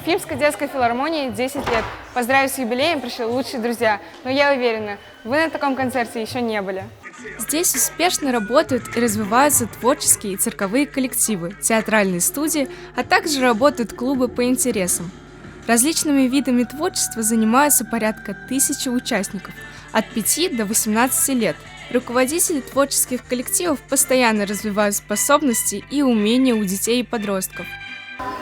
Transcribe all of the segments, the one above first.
Уфимской детской филармонии 10 лет. Поздравить с юбилеем пришли лучшие друзья. Но я уверена, вы на таком концерте еще не были. Здесь успешно работают и развиваются творческие и цирковые коллективы, театральные студии, а также работают клубы по интересам. Различными видами творчества занимаются порядка 1000 участников, от 5 до 18 лет. Руководители творческих коллективов постоянно развивают способности и умения у детей и подростков.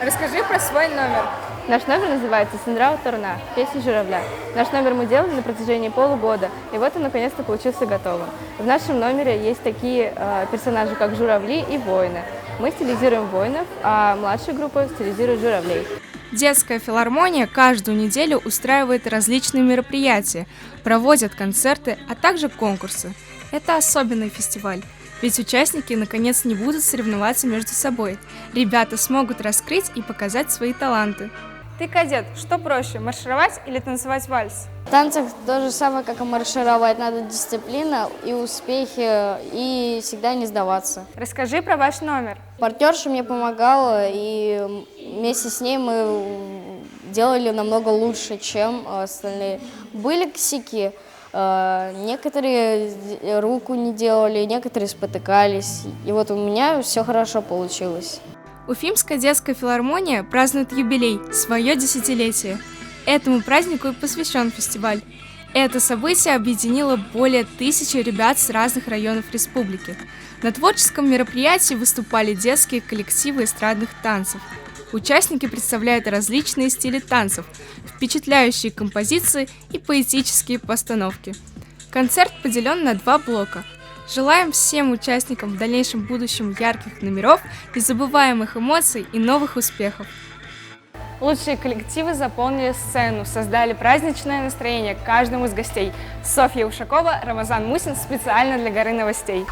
Расскажи про свой номер. Наш номер называется «Синдрау Торна» – «Песня журавля». Наш номер мы делали на протяжении полугода, и вот он наконец-то получился готовым. В нашем номере есть такие персонажи, как журавли и воины. Мы стилизируем воинов, а младшая группа стилизирует журавлей. Детская филармония каждую неделю устраивает различные мероприятия, проводят концерты, а также конкурсы. Это особенный фестиваль, ведь участники наконец не будут соревноваться между собой. Ребята смогут раскрыть и показать свои таланты. Ты кадет, что проще, маршировать или танцевать вальс? В танцах то же самое, как и маршировать. Надо дисциплина и успехи, и всегда не сдаваться. Расскажи про ваш номер. Партнерша мне помогала, и вместе с ней мы делали намного лучше, чем остальные. Были косяки, некоторые руку не делали, некоторые спотыкались. И вот у меня все хорошо получилось. Уфимская детская филармония празднует юбилей, свое десятилетие. Этому празднику и посвящен фестиваль. Это событие объединило более 1000 ребят с разных районов республики. На творческом мероприятии выступали детские коллективы эстрадных танцев. Участники представляют различные стили танцев, впечатляющие композиции и поэтические постановки. Концерт поделен на 2 блока. Желаем всем участникам в дальнейшем будущем ярких номеров, незабываемых эмоций и новых успехов. Лучшие коллективы заполнили сцену, создали праздничное настроение каждому из гостей. Софья Ушакова, Рамазан Мусин специально для «Горы новостей».